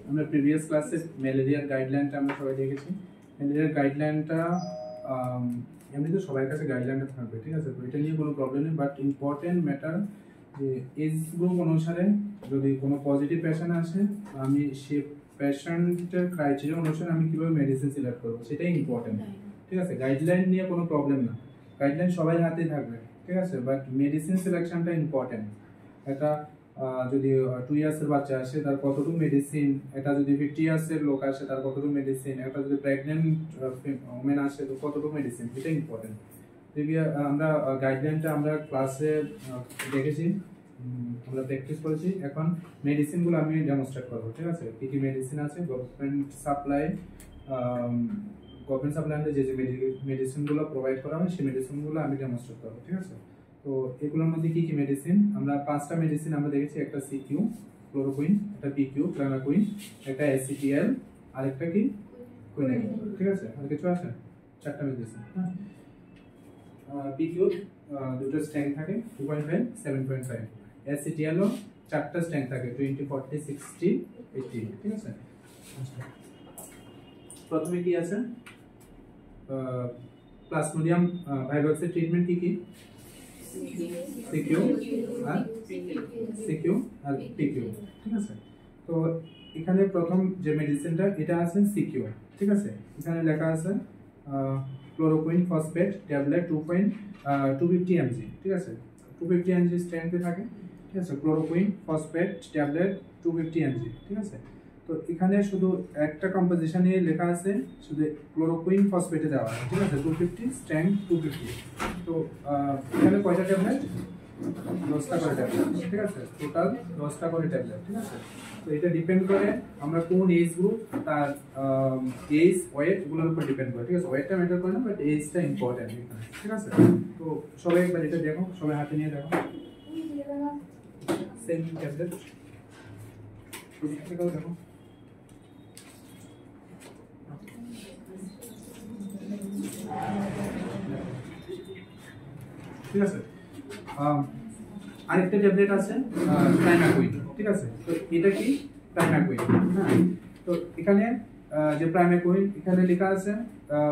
আমরা প্রিভিয়াস ক্লাসে ম্যালেরিয়ার গাইডলাইনটা আমরা সবাই দেখেছি। ম্যালেরিয়ার গাইডলাইনটা এমনিতে সবার কাছে গাইডলাইনটা থাকবে, ঠিক আছে? তো এটা নিয়ে কোনো প্রবলেম নেই, বাট ইম্পর্টেন্ট ম্যাটার যে এজ গ্রুপ অনুসারে যদি কোনো পজিটিভ পেশেন্ট আসে, আমি সে পেশেন্টের ক্রাইটেরিয়া অনুসারে আমি কীভাবে মেডিসিন সিলেক্ট করবো সেটাই ইম্পর্টেন্ট, ঠিক আছে? গাইডলাইন নিয়ে কোনো প্রবলেম না, গাইডলাইন সবাই হাতেই থাকবে, ঠিক আছে? বাট মেডিসিন সিলেকশনটা ইম্পর্টেন্ট। একটা যদি 2 ইয়ার্সের বাচ্চা আসে তার কতটুকু মেডিসিন, এটা যদি 50 ইয়ার্সের লোক আসে তার কতটুকু মেডিসিন, একটা যদি প্রেগনেন্ট ওমেন আসে তো কতটুকু মেডিসিন, এটা ইম্পর্টেন্ট। আমরা গাইডলাইনটা আমরা ক্লাসে দেখেছি, আমরা প্র্যাকটিস করেছি। এখন মেডিসিনগুলো আমি ডেমনস্ট্রেট করবো, ঠিক আছে? কী কী মেডিসিন আছে গভর্নমেন্ট সাপ্লাই যে যে মেডিসিনগুলো প্রোভাইড করা হয় সেই মেডিসিনগুলো আমি ডেমনস্ট্রেট করবো, ঠিক আছে? তো এগুলোর মধ্যে কি কি মেডিসিন, আমরা 5টা মেডিসিন আমরা দেখেছি। একটা সিকিউ ক্লোরোকুইন, একটা পিকিউ প্লানাকুইন, একটা এসিটিএল, আরেকটা কি কুইনাইন, ঠিক আছে? আর কিছু আছে? 4টা মেডিসিন। হ্যাঁ, পিকিউ দুটো স্ট্রেংথ থাকে 2.5 7.5, এসিটিএল ও 4টা স্ট্রেংথ থাকে 20 40 60 80, ঠিক আছে? প্রথমে কি আছে প্লাজমোডিয়াম ভাইরাসের ট্রিটমেন্ট কি কি? সিকিউ আর পিকিউ, ঠিক আছে? তো এখানে প্রথম যে মেডিসিনটা এটা আছে সিকিউ, ঠিক আছে? এখানে লেখা আছে ক্লোরোকুইন ফসফেট ট্যাবলেট 250 mg, ঠিক আছে? 250 mg স্ট্রেংথে থাকে, ঠিক আছে? ক্লোরোকুইন ফসফেট ট্যাবলেট 250 mg, ঠিক আছে? তো এখানে শুধু একটা কম্পোজিশনে লেখা আছে শুধু ক্লোরোকুইন ফসফেটে দেওয়া আছে, ঠিক আছে? 250 স্ট্রেংথ 250। তো এখানে কয়টা ট্যাবলেট? 10টা করে ট্যাবলেট, ঠিক আছে? টোটাল 10টা করে ট্যাবলেট, ঠিক আছে? তো এটা ডিপেন্ড করে আমরা কোন এজ গ্রুপ, তার এজ ওয়েট এগুলোর উপর ডিপেন্ড করে, ঠিক আছে? ওয়েটটা ম্যাটার করে না, বাট এজটা ইম্পর্টেন্ট এখানে, ঠিক আছে? তো সবাই একবার এটা দেখো, সবাই হাতে নিয়ে দেখো সেম ট্যাবলেট, দেখো ঠিক আছে? আরেকটা ট্যাবলেট আছে প্রাইমাকুইন, ঠিক আছে? তো এটা কি প্রাইমাকুইন? হ্যাঁ, তো এখানে যে প্রাইমাকুইন এখানে লেখা আছে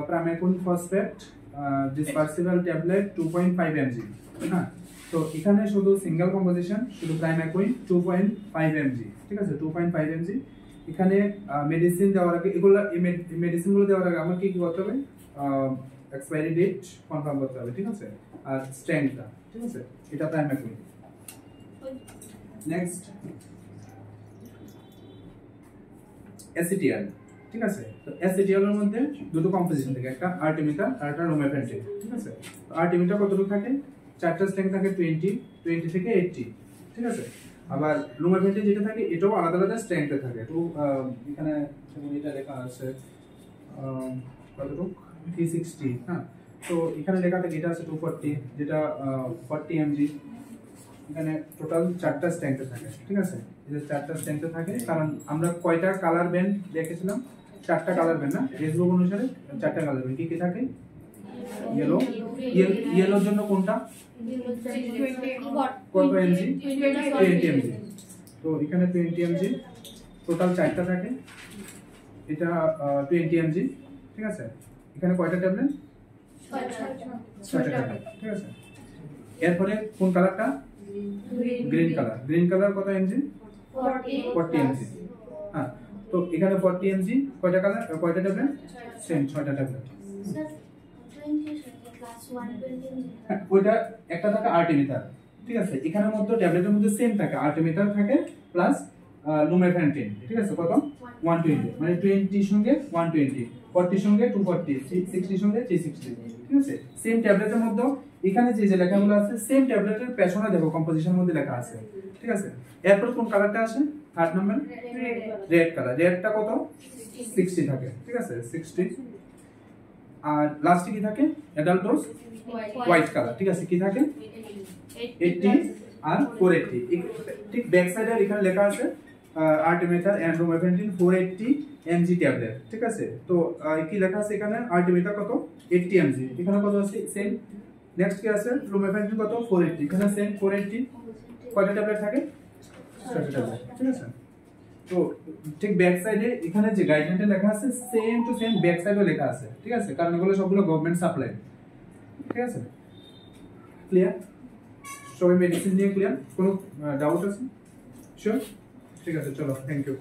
প্রাইমাকুইন ফসফেট ডিসপার্সিবল ট্যাবলেট 2.5 mg, হ্যাঁ? তো এখানে শুধু সিঙ্গেল কম্পোজিশন, শুধু প্রাইমাকুইন 2.5 mg, ঠিক আছে? 2.5 mg। এখানে মেডিসিন দেওয়ার আগে এগুলো মেডিসিনগুলো দেওয়ার আগে আমার কি কি করতে হবে? এক্সপায়ারি ডেট কনফার্ম করতে হবে, ঠিক আছে? আর স্ট্রেংথটা, ঠিক আছে? এটা প্রাইমাকুইন। নেক্সট এসিটিএল, ঠিক আছে? তো এসিটিএল এর মধ্যে দুটো কম্পোজিশন থাকে, একটা আর্টেমিটার আর একটা লুমেফেন্টিন, ঠিক আছে? তো আর্টেমিটার কতটুকু থাকে? 4টা স্ট্রেংথ থাকে 20 থেকে 80, ঠিক আছে? আবার লুমেফেন্টিন যেটা থাকে এটাও আলাদা আলাদা স্ট্রেংথে থাকে। তো এখানে যেমন এটা লেখা আছে কতটুকু 360, হ্যাঁ? তো এখানে লেখা থাকে এটা আছে 240, যেটা 40 mg। এখানে টোটাল 4টা স্ট্রেংথে থাকে, ঠিক আছে? এই যে 4টা স্ট্রেংথে থাকে, কারণ আমরা কয়টা কালার ব্যান্ড দেখেছিলাম? 4টা কালার ব্যান্ড না? এজ গ্রুপ অনুসারে 4টা কালার ব্যান্ড কি কি থাকে? ইয়েলো, ইয়েলোর জন্য কোনটা? কত mg? 20 mg। তো এখানে 20 mg, টোটাল 4টা থাকে, এটা 20 mg, ঠিক আছে? এখানে কয়টা ট্যাবলেট? 6টা ট্যাবলেট, ঠিক আছে? এরপরে কোন কালারটা? Green colour. গ্রিন কালার কত mg? 40 mg, হ্যাঁ? তো এখানে 40 mg কয়টা কালার, কয়টা ট্যাবলেট? সেম 6টা ট্যাবলেট। ওইটা একটা থাকে আর্টেমিটার, ঠিক আছে? এখানের মধ্যে ট্যাবলেটের মধ্যে সেম থাকে, আর্টেমিটার থাকে প্লাস লুমেফেন্টিন, ঠিক আছে? কত? 120, মানে 20 সঙ্গে 120, 40 সঙ্গে 240, 60 সঙ্গে 360, ঠিক আছে? সেম ট্যাবলেটের মধ্যে এখানে যে যে লেখাগুলো আছে সেম ট্যাবলেটের পেছনে দেখো কম্পোজিশনের মধ্যে লেখা আছে, ঠিক আছে? এরপর কোন কালারটা আসে? 3rd number red colour. রেডটা কত? 60 থাকে, ঠিক আছে? 60। আর লাস্টে কি থাকে? অ্যাডাল্ট ডোজ হোয়াইট কালার, ঠিক আছে? কি থাকে? 80 আর 480। ঠিক ব্যাক সাইডে এখানে লেখা আছে আর্টেমিটার এন্ড লুমেফেন্টিন 480 mg ট্যাবলেট, ঠিক আছে? তো কি লেখা আছে এখানে? আর্টেমিটার কত? 80 mg, এখানে কত আছে? সেম। নেক্সট কি আছে? লুমেফেন্টিন কত? 480, এখানে সেম 480। কয়টা ট্যাবলেট থাকে? 6টা ট্যাবলেট, ঠিক আছে? তো ঠিক ব্যাক সাইডে এখানে যে গাইডলাইনটা লেখা আছে সেম টু সেম ব্যাক সাইডেও লেখা আছে, ঠিক আছে, কারণ এগুলো সবগুলো গভর্নমেন্ট সাপ্লাই, ঠিক আছে। ক্লিয়ার? সবাই মেডিসিন নিয়ে ক্লিয়ার? কোনো ডাউট আছে? শিওর? ঠিক আছে, চলো, থ্যাংক ইউ।